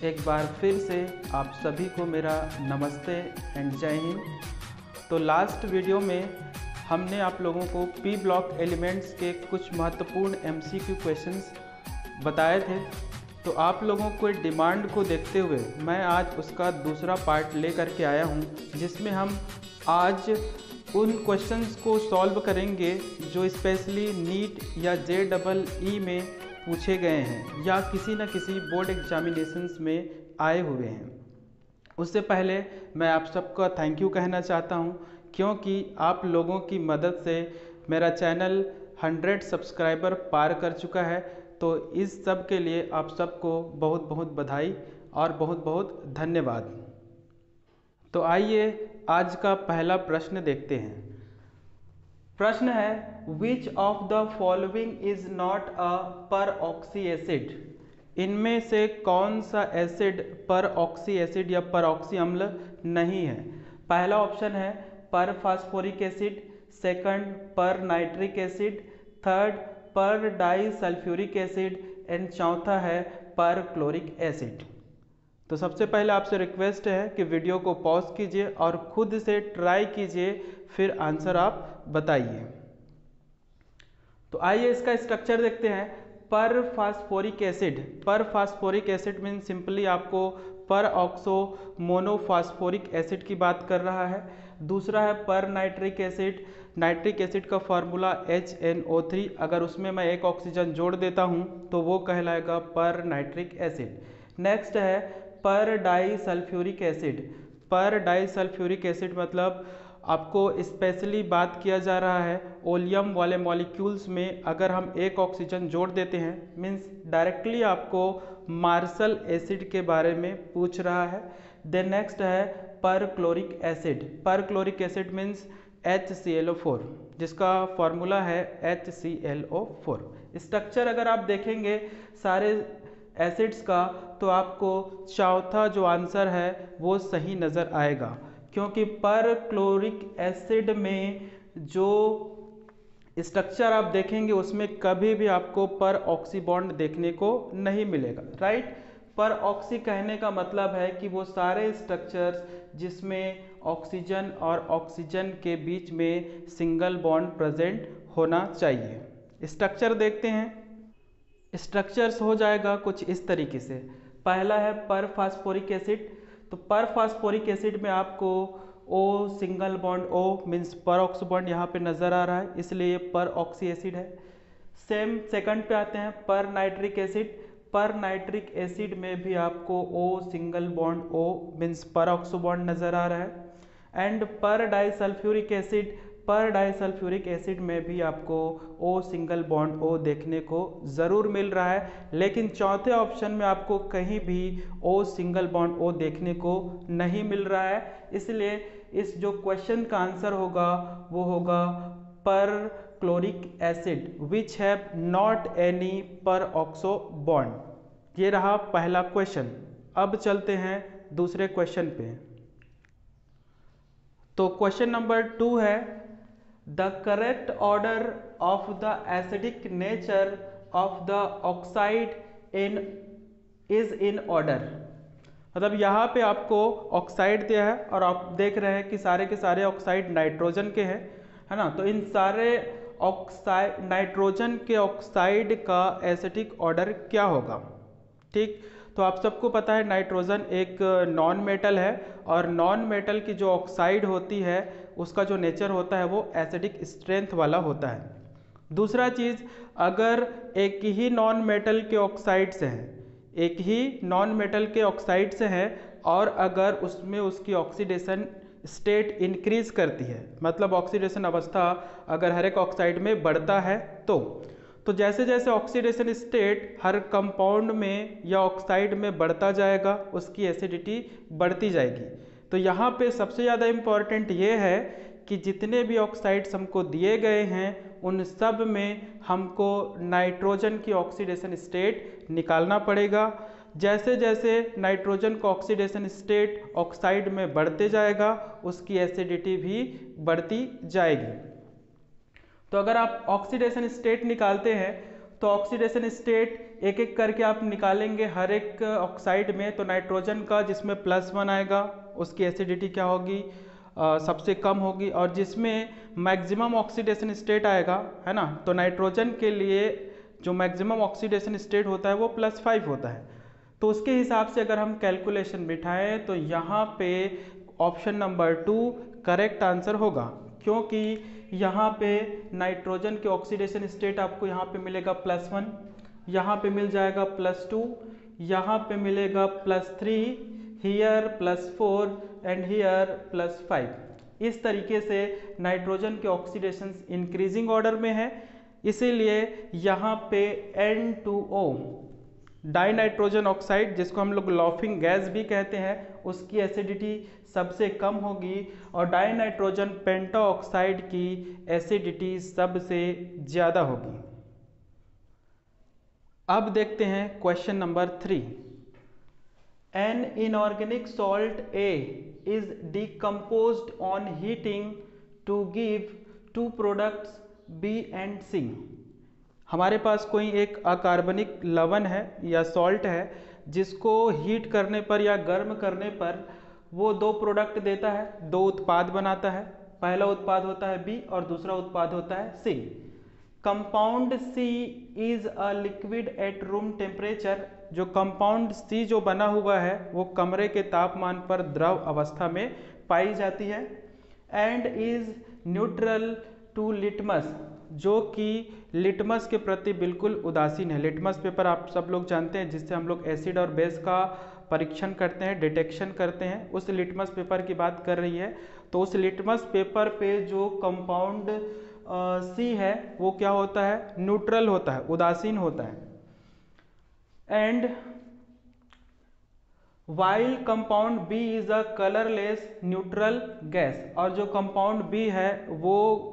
एक बार फिर से आप सभी को मेरा नमस्ते एंड जय हिंद। तो लास्ट वीडियो में हमने आप लोगों को पी ब्लॉक एलिमेंट्स के कुछ महत्वपूर्ण एमसीक्यू क्वेश्चंस बताए थे। तो आप लोगों को डिमांड को देखते हुए मैं आज उसका दूसरा पार्ट लेकर के आया हूं, जिसमें हम आज उन क्वेश्चंस को सॉल्व करेंगे जो स्पेशली नीट या JEE में पूछे गए हैं या किसी न किसी बोर्ड एग्जामिनेशंस में आए हुए हैं। उससे पहले मैं आप सबका थैंक यू कहना चाहता हूं, क्योंकि आप लोगों की मदद से मेरा चैनल 100 सब्सक्राइबर पार कर चुका है। तो इस सब के लिए आप सबको बहुत बहुत बधाई और बहुत बहुत धन्यवाद। तो आइए आज का पहला प्रश्न देखते हैं। प्रश्न है, which of the following is not a परऑक्सी acid? इनमें से कौन सा एसिड परऑक्सी एसिड या परऑक्सी अम्ल नहीं है? पहला ऑप्शन है पर फास्फोरिक एसिड, सेकंड पर नाइट्रिक एसिड, थर्ड पर डाई सल्फ्यूरिक एसिड एंड चौथा है पर क्लोरिक एसिड। तो सबसे पहले आपसे रिक्वेस्ट है कि वीडियो को पॉज कीजिए और खुद से ट्राई कीजिए, फिर आंसर आप बताइए। तो आइए इसका स्ट्रक्चर देखते हैं। पर फास्फोरिक एसिड मीन सिंपली आपको पर ऑक्सो मोनोफास्फोरिक एसिड की बात कर रहा है। दूसरा है पर नाइट्रिक एसिड का फॉर्मूला HNO3। अगर उसमें मैं एक ऑक्सीजन जोड़ देता हूं तो वो कहलाएगा पर नाइट्रिक एसिड। नेक्स्ट है पर डाई सल्फ्यूरिक एसिड मतलब आपको स्पेशली बात किया जा रहा है ओलियम वाले मॉलिक्यूल्स में अगर हम एक ऑक्सीजन जोड़ देते हैं, मीन्स डायरेक्टली आपको मार्शल एसिड के बारे में पूछ रहा है। देन नेक्स्ट है पर क्लोरिक एसिड मीन्स HClO4, जिसका फॉर्मूला है HClO4। स्ट्रक्चर अगर आप देखेंगे सारे एसिड्स का तो आपको चौथा जो आंसर है वो सही नज़र आएगा, क्योंकि पर क्लोरिक एसिड में जो स्ट्रक्चर आप देखेंगे उसमें कभी भी आपको पर ऑक्सी बॉन्ड देखने को नहीं मिलेगा, राइट। पर ऑक्सी कहने का मतलब है कि वो सारे स्ट्रक्चर्स जिसमें ऑक्सीजन और ऑक्सीजन के बीच में सिंगल बॉन्ड प्रेजेंट होना चाहिए। स्ट्रक्चर देखते हैं। स्ट्रक्चर्स हो जाएगा कुछ इस तरीके से। पहला है पर फास्फोरिक एसिड। तो पर फास्फोरिक एसिड में आपको O single bond O means पर ऑक्सी बॉन्ड यहाँ पे नज़र आ रहा है, इसलिए ये पर ऑक्सी एसिड है। सेम सेकंड पे आते हैं पर नाइट्रिक एसिड में भी आपको O single bond O means पर ऑक्सी बॉन्ड नज़र आ रहा है। एंड पर डाइसल्फ्यूरिक एसिड में भी आपको O सिंगल बॉन्ड O देखने को ज़रूर मिल रहा है, लेकिन चौथे ऑप्शन में आपको कहीं भी O सिंगल बॉन्ड O देखने को नहीं मिल रहा है। इसलिए इस जो क्वेश्चन का आंसर होगा वो होगा perchloric acid which have not any peroxo bond. ये रहा पहला क्वेश्चन। अब चलते हैं दूसरे क्वेश्चन पे। तो क्वेश्चन नंबर 2 है, the correct order of the acidic nature of the oxide is in order. मतलब यहाँ पे आपको ऑक्साइड दिया है और आप देख रहे हैं कि सारे के सारे ऑक्साइड नाइट्रोजन के हैं, है ना। तो इन सारे ऑक्साइड नाइट्रोजन के ऑक्साइड का एसिडिक ऑर्डर क्या होगा? ठीक, तो आप सबको पता है नाइट्रोजन एक नॉन मेटल है और नॉन मेटल की जो ऑक्साइड होती है उसका जो नेचर होता है वो एसिडिक स्ट्रेंथ वाला होता है। दूसरा चीज़, अगर एक ही नॉन मेटल के ऑक्साइड से हैं और अगर उसमें उसकी ऑक्सीडेशन स्टेट इंक्रीज करती है, मतलब ऑक्सीडेशन अवस्था अगर हर एक ऑक्साइड में बढ़ता है तो जैसे जैसे ऑक्सीडेशन स्टेट हर कंपाउंड में या ऑक्साइड में बढ़ता जाएगा उसकी एसिडिटी बढ़ती जाएगी। तो यहाँ पे सबसे ज़्यादा इम्पॉर्टेंट ये है कि जितने भी ऑक्साइड्स हमको दिए गए हैं उन सब में हमको नाइट्रोजन की ऑक्सीडेशन स्टेट निकालना पड़ेगा। जैसे जैसे नाइट्रोजन का ऑक्सीडेशन स्टेट ऑक्साइड में बढ़ते जाएगा उसकी एसिडिटी भी बढ़ती जाएगी। तो अगर आप ऑक्सीडेशन स्टेट निकालते हैं तो ऑक्सीडेशन स्टेट एक एक करके आप निकालेंगे हर एक ऑक्साइड में। तो नाइट्रोजन का जिसमें +1 आएगा उसकी एसिडिटी क्या होगी, सबसे कम होगी, और जिसमें मैक्सिमम ऑक्सीडेशन स्टेट आएगा, है ना, तो नाइट्रोजन के लिए जो मैक्सिमम ऑक्सीडेशन स्टेट होता है वो +5 होता है। तो उसके हिसाब से अगर हम कैलकुलेशन बिठाएं तो यहाँ पे ऑप्शन नंबर 2 करेक्ट आंसर होगा, क्योंकि यहाँ पे नाइट्रोजन के ऑक्सीडेशन स्टेट आपको यहाँ पे मिलेगा +1, यहाँ पे मिल जाएगा +2, यहाँ पे मिलेगा +3, हियर +4 एंड हियर +5। इस तरीके से नाइट्रोजन के ऑक्सीडेशन इंक्रीजिंग ऑर्डर में है, इसीलिए यहाँ पे N2O डाई नाइट्रोजन ऑक्साइड, जिसको हम लोग लॉफिंग गैस भी कहते हैं, उसकी एसिडिटी सबसे कम होगी और डाई नाइट्रोजन पेंटा ऑक्साइड की एसिडिटी सबसे ज़्यादा होगी। अब देखते हैं question number 3। An inorganic salt A is decomposed on heating to give two products B and C। हमारे पास कोई एक अकार्बनिक लवण है या सॉल्ट है जिसको हीट करने पर या गर्म करने पर वो दो प्रोडक्ट देता है, दो उत्पाद बनाता है। पहला उत्पाद होता है B और दूसरा उत्पाद होता है C। Compound C is a liquid at room temperature. जो कंपाउंड C जो बना हुआ है वो कमरे के तापमान पर द्रव अवस्था में पाई जाती है। And is neutral to litmus, जो कि लिटमस के प्रति बिल्कुल उदासीन है। लिटमस पेपर आप सब लोग जानते हैं, जिससे हम लोग एसिड और बेस का परीक्षण करते हैं, डिटेक्शन करते हैं, उस लिटमस पेपर की बात कर रही है। तो उस लिटमस पेपर पे जो कंपाउंड C है वो क्या होता है, न्यूट्रल होता है, उदासीन होता है। And while compound B is a colourless neutral gas, और जो कंपाउंड B है वो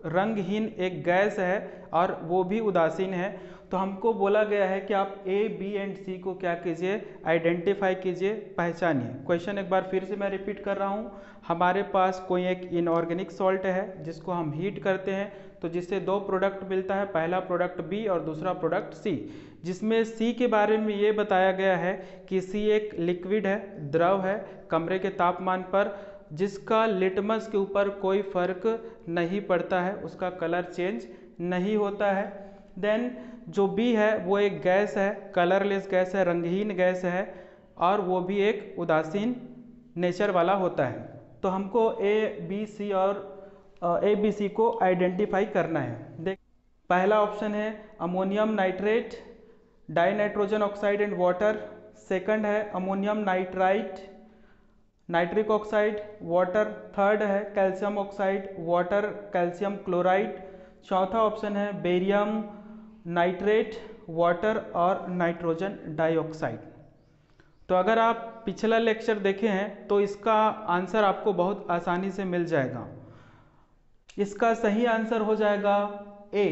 रंगहीन एक गैस है और वो भी उदासीन है। तो हमको बोला गया है कि आप A, B एंड C को क्या कीजिए, आइडेंटिफाई कीजिए, पहचानिए। क्वेश्चन एक बार फिर से मैं रिपीट कर रहा हूँ। हमारे पास कोई एक इनऑर्गेनिक सॉल्ट है जिसको हम हीट करते हैं तो जिससे दो प्रोडक्ट मिलता है, पहला प्रोडक्ट B और दूसरा प्रोडक्ट C, जिसमें C के बारे में ये बताया गया है कि C एक लिक्विड है, द्रव है, कमरे के तापमान पर, जिसका लिटमस के ऊपर कोई फर्क नहीं पड़ता है, उसका कलर चेंज नहीं होता है। देन जो B है वो एक गैस है, कलरलेस गैस है, रंगहीन गैस है, और वो भी एक उदासीन नेचर वाला होता है। तो हमको A, B, C और A, B, C को आइडेंटिफाई करना है। देख, पहला ऑप्शन है ammonium nitrate, di nitrogen oxide and water. Second है ammonium nitrite, nitric oxide, water. Third है calcium oxide, water, calcium chloride. चौथा ऑप्शन है बेरियम नाइट्रेट, वाटर और नाइट्रोजन डाइऑक्साइड। तो अगर आप पिछला लेक्चर देखे हैं तो इसका आंसर आपको बहुत आसानी से मिल जाएगा। इसका सही आंसर हो जाएगा A।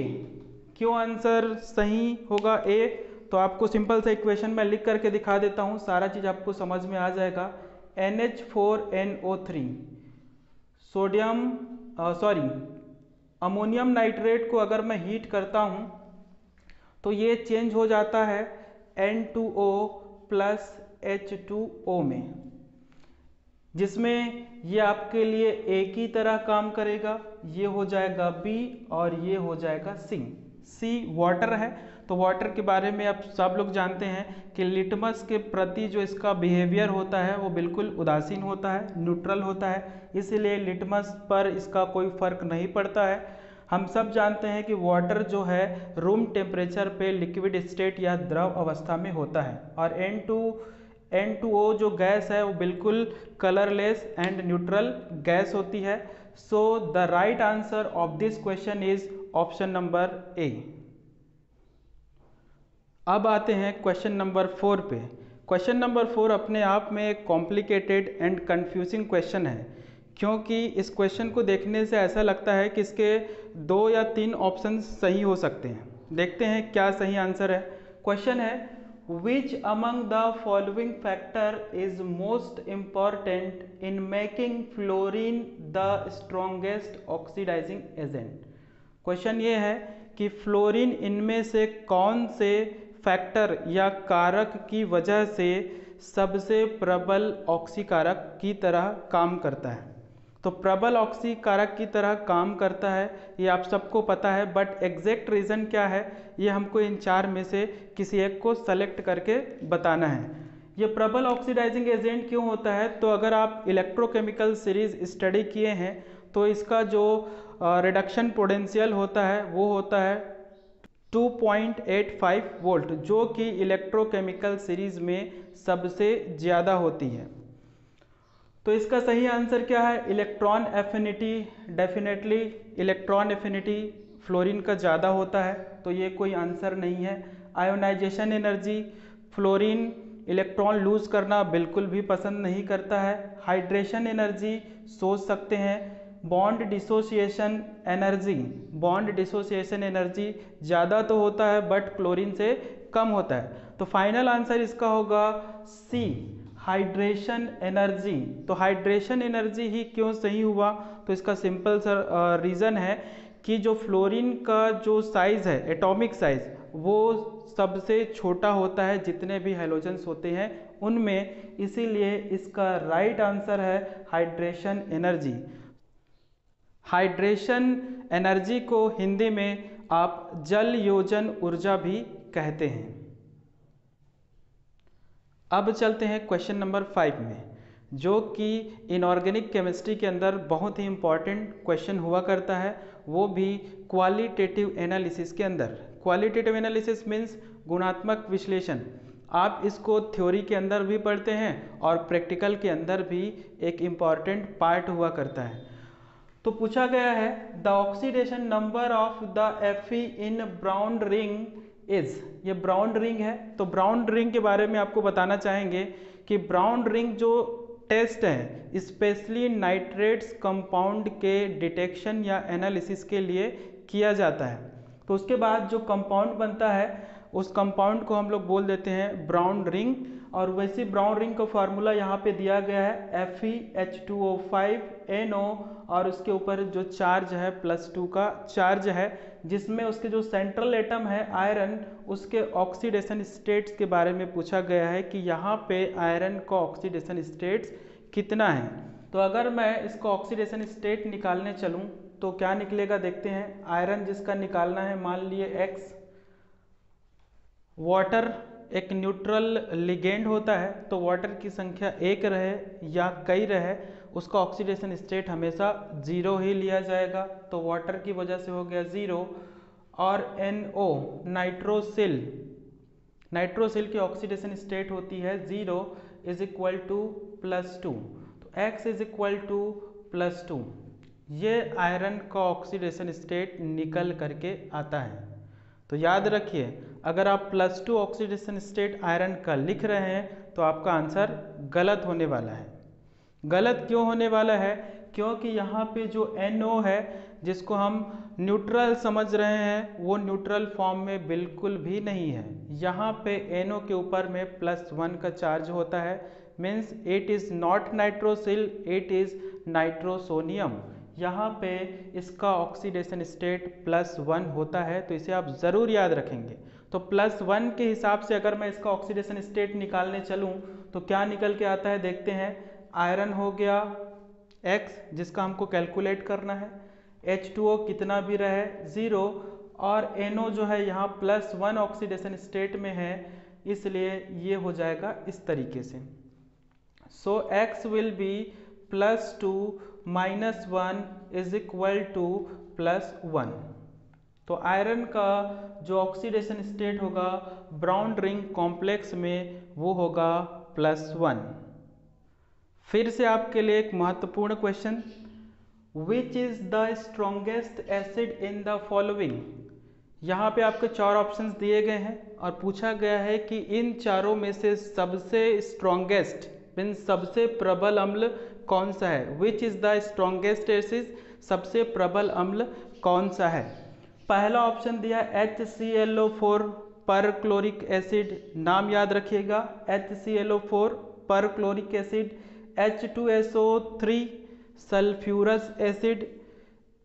क्यों आंसर सही होगा A? तो आपको सिंपल सा इक्वेशन मैं लिख करके दिखा देता हूँ, सारा चीज़ आपको समझ में आ जाएगा। NH4NO3 अमोनियम नाइट्रेट को अगर मैं हीट करता हूँ तो ये चेंज हो जाता है N2O प्लस H2O में, जिसमें ये आपके लिए A की तरह काम करेगा। ये हो जाएगा B और ये हो जाएगा C। C वाटर है, तो वाटर के बारे में आप सब लोग जानते हैं कि लिटमस के प्रति जो इसका बिहेवियर होता है वो बिल्कुल उदासीन होता है, न्यूट्रल होता है, इसीलिए लिटमस पर इसका कोई फर्क नहीं पड़ता है। हम सब जानते हैं कि वाटर जो है रूम टेम्परेचर पे लिक्विड स्टेट या द्रव अवस्था में होता है, और N2O जो गैस है वो बिल्कुल कलरलेस एंड न्यूट्रल गैस होती है। So the right answer of this question is option number A। अब आते हैं क्वेश्चन नंबर 4 पे। क्वेश्चन नंबर 4 अपने आप में एक कॉम्प्लिकेटेड एंड कंफ्यूजिंग क्वेश्चन है, क्योंकि इस क्वेश्चन को देखने से ऐसा लगता है कि इसके 2 या 3 ऑप्शन सही हो सकते हैं। देखते हैं क्या सही आंसर है। क्वेश्चन है Which among the following factor is most important in making fluorine the strongest oxidizing agent? Question ये है कि फ्लोरीन इनमें से कौन से फैक्टर या कारक की वजह से सबसे प्रबल ऑक्सीकारक की तरह काम करता है। तो प्रबल ऑक्सीकारक की तरह काम करता है ये आप सबको पता है, बट एग्जैक्ट रीज़न क्या है ये हमको इन चार में से किसी एक को सेलेक्ट करके बताना है। ये प्रबल ऑक्सीडाइजिंग एजेंट क्यों होता है, तो अगर आप इलेक्ट्रोकेमिकल सीरीज स्टडी किए हैं तो इसका जो रिडक्शन पोटेंशियल होता है वो होता है 2.85 वोल्ट, जो कि इलेक्ट्रोकेमिकल सीरीज में सबसे ज़्यादा होती है। तो इसका सही आंसर क्या है, electron affinity. Definitely electron affinity fluorine का ज़्यादा होता है, तो ये कोई आंसर नहीं है। Ionisation energy, fluorine electron lose करना बिल्कुल भी पसंद नहीं करता है। हाइड्रेशन एनर्जी सोच सकते हैं। Bond dissociation energy, bond dissociation energy ज़्यादा तो होता है बट क्लोरीन से कम होता है। तो फाइनल आंसर इसका होगा सी, हाइड्रेशन एनर्जी। तो हाइड्रेशन एनर्जी ही क्यों सही हुआ, तो इसका सिंपल सा रीज़न है कि जो फ्लोरीन का जो साइज़ है, एटॉमिक साइज़, वो सबसे छोटा होता है जितने भी हैलोजेंस होते हैं उनमें, इसीलिए इसका राइट आंसर है हाइड्रेशन एनर्जी। हाइड्रेशन एनर्जी को हिंदी में आप जल योजन ऊर्जा भी कहते हैं। अब चलते हैं क्वेश्चन नंबर 5 में, जो कि इनऑर्गेनिक केमिस्ट्री के अंदर बहुत ही इम्पॉर्टेंट क्वेश्चन हुआ करता है, वो भी क्वालिटेटिव एनालिसिस के अंदर। क्वालिटेटिव एनालिसिस मीन्स गुणात्मक विश्लेषण। आप इसको थ्योरी के अंदर भी पढ़ते हैं और प्रैक्टिकल के अंदर भी एक इम्पॉर्टेंट पार्ट हुआ करता है। तो पूछा गया है the oxidation number of the Fe in brown ring is, ये ब्राउन रिंग है। तो ब्राउन रिंग के बारे में आपको बताना चाहेंगे कि ब्राउन रिंग जो टेस्ट है स्पेशली नाइट्रेट्स कंपाउंड के डिटेक्शन या एनालिसिस के लिए किया जाता है। तो उसके बाद जो कंपाउंड बनता है उस कंपाउंड को हम लोग बोल देते हैं ब्राउन रिंग। और वैसे ब्राउन रिंग का फार्मूला यहाँ पे दिया गया है FeH2O5NO, और उसके ऊपर जो चार्ज है +2 का चार्ज है, जिसमें उसके जो सेंट्रल एटम है आयरन, उसके ऑक्सीडेशन स्टेट्स के बारे में पूछा गया है कि यहाँ पे आयरन का ऑक्सीडेशन स्टेट्स कितना है। तो अगर मैं इसका ऑक्सीडेशन स्टेट निकालने चलूँ तो क्या निकलेगा देखते हैं। आयरन जिसका निकालना है, मान लिए X, वाटर एक न्यूट्रल लिगेंड होता है, तो वाटर की संख्या 1 रहे या कई रहे, उसका ऑक्सीडेशन स्टेट हमेशा 0 ही लिया जाएगा। तो वाटर की वजह से हो गया 0। और NO नाइट्रोसिल, नाइट्रोसिल की ऑक्सीडेशन स्टेट होती है 0 इज इक्वल टू +2। तो X इज इक्वल टू +2, ये आयरन का ऑक्सीडेशन स्टेट निकल करके आता है। तो याद रखिए, अगर आप +2 ऑक्सीडेशन स्टेट आयरन का लिख रहे हैं तो आपका आंसर गलत होने वाला है। गलत क्यों होने वाला है, क्योंकि यहाँ पे जो NO है जिसको हम न्यूट्रल समझ रहे हैं, वो न्यूट्रल फॉर्म में बिल्कुल भी नहीं है। यहाँ पे NO के ऊपर में +1 का चार्ज होता है, means it is not nitrosyl, it is nitrosonium. यहाँ पे इसका ऑक्सीडेशन स्टेट +1 होता है, तो इसे आप ज़रूर याद रखेंगे। तो +1 के हिसाब से अगर मैं इसका ऑक्सीडेशन स्टेट निकालने चलूँ तो क्या निकल के आता है देखते हैं। आयरन हो गया X, जिसका हमको कैलकुलेट करना है, H2O कितना भी रहे 0, और NO जो है यहाँ +1 ऑक्सीडेशन स्टेट में है, इसलिए ये हो जाएगा इस तरीके से। So X will be +2 - 1 is equal to +1। तो आयरन का जो ऑक्सीडेशन स्टेट होगा ब्राउन रिंग कॉम्प्लेक्स में वो होगा +1। फिर से आपके लिए एक महत्वपूर्ण question, which is the strongest acid in the following. यहाँ पे आपको 4 ऑप्शंस दिए गए हैं और पूछा गया है कि इन चारों में से सबसे स्ट्रॉन्गेस्ट मीन्स सबसे प्रबल अम्ल कौन सा है। Which is the strongest acid, सबसे प्रबल अम्ल कौन सा है। पहला ऑप्शन दिया HClO4 पर क्लोरिक एसिड, नाम याद रखिएगा HClO4 perchloric acid, H2SO3 sulphurous acid,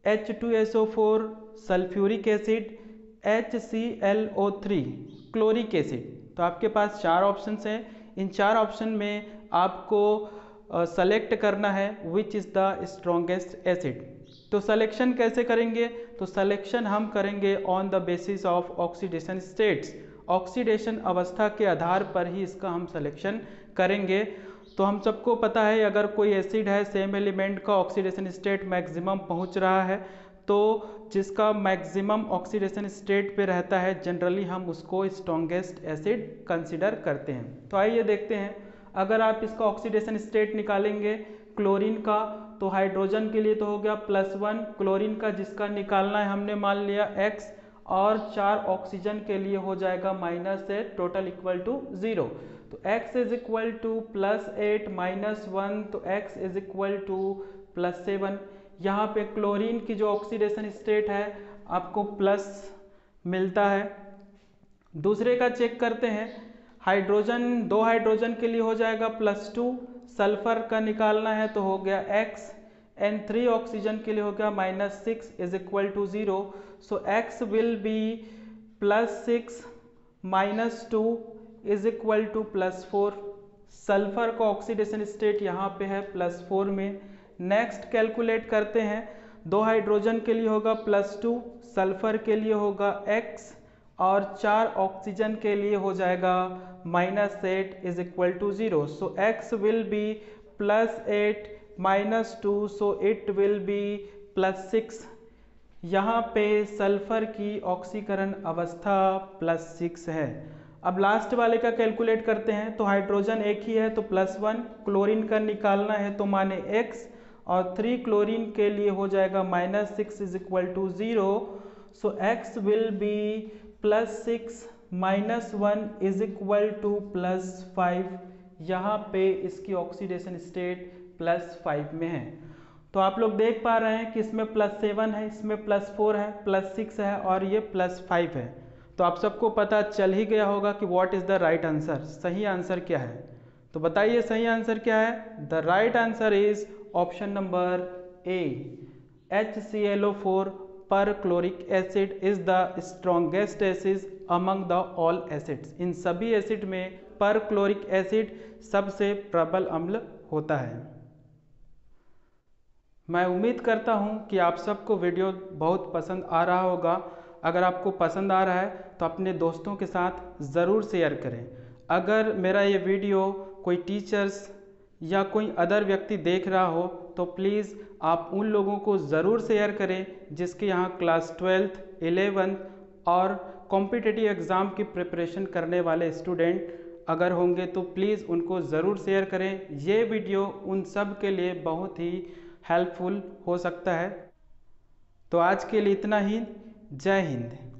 H2SO4 sulphuric acid, HClO3 chloric acid. तो आपके पास 4 ऑप्शंस हैं। इन 4 ऑप्शन में आपको सेलेक्ट करना है which is the strongest acid. तो सिलेक्शन कैसे करेंगे? तो सिलेक्शन हम करेंगे on the basis of oxidation states. Oxidation अवस्था के आधार पर ही इसका हम सिलेक्शन करेंगे। तो हम सबको पता है अगर कोई एसिड है सेम एलिमेंट का ऑक्सीडेशन स्टेट मैक्सिमम पहुंच रहा है, तो जिसका मैक्सिमम ऑक्सीडेशन स्टेट पे रहता है जनरली हम उसको स्ट्रॉन्गेस्ट एसिड कंसिडर करते हैं। तो आइए देखते हैं, अगर आप इसका ऑक्सीडेशन स्टेट निकालेंगे क्लोरीन का, तो हाइड्रोजन के लिए तो हो गया +1, क्लोरीन का जिसका निकालना है हमने मान लिया X, और 4 ऑक्सीजन के लिए हो जाएगा -8, टोटल इक्वल टू 0। तो X इज इक्वल टू +8 -1, तो X इज इक्वल टू +7। यहाँ पे क्लोरीन की जो ऑक्सीडेशन स्टेट है आपको प्लस मिलता है। दूसरे का चेक करते हैं, हाइड्रोजन 2 हाइड्रोजन के लिए हो जाएगा +2, सल्फर का निकालना है तो हो गया X, एंड 3 ऑक्सीजन के लिए हो गया -6 is equal to 0। So X will be +6 -2 is equal to +4। Sulphur का ऑक्सीडेशन स्टेट यहाँ पे है +4 में। नेक्स्ट कैलकुलेट करते हैं, 2 हाइड्रोजन के लिए होगा +2, सल्फर के लिए होगा X, और 4 ऑक्सीजन के लिए हो जाएगा -8 is equal to 0। So X will be +8 -2, so it will be +6। यहाँ पे सल्फर की ऑक्सीकरण अवस्था +6 है। अब लास्ट वाले का कैलकुलेट करते हैं, तो हाइड्रोजन एक ही है तो +1, क्लोरीन का निकालना है तो माने X, और 3 क्लोरीन के लिए हो जाएगा -6 is equal to 0। So X will be +6 -1 is equal to +5। यहाँ पे इसकी ऑक्सीडेशन स्टेट +5 में है। तो आप लोग देख पा रहे हैं कि इसमें +7 है, इसमें +4 है, +6 है, और ये +5 है। तो आप सबको पता चल ही गया होगा कि what is the right answer, सही आंसर क्या है। तो बताइए सही आंसर क्या है? The right answer is option number A, HClO4 perchloric acid is the strongest acid among the all acids. इन सभी एसिड में पर क्लोरिक एसिड सबसे प्रबल अम्ल होता है। मैं उम्मीद करता हूं कि आप सबको वीडियो बहुत पसंद आ रहा होगा। अगर आपको पसंद आ रहा है तो अपने दोस्तों के साथ ज़रूर शेयर करें। अगर मेरा ये वीडियो कोई टीचर्स या कोई अदर व्यक्ति देख रहा हो तो प्लीज़ आप उन लोगों को ज़रूर शेयर करें जिसके यहाँ क्लास 12th, 11th और कॉम्पिटिटिव एग्ज़ाम की प्रिपरेशन करने वाले स्टूडेंट अगर होंगे तो प्लीज़ उनको ज़रूर शेयर करें। ये वीडियो उन सब के लिए बहुत ही हेल्पफुल हो सकता है। तो आज के लिए इतना ही। जय हिंद।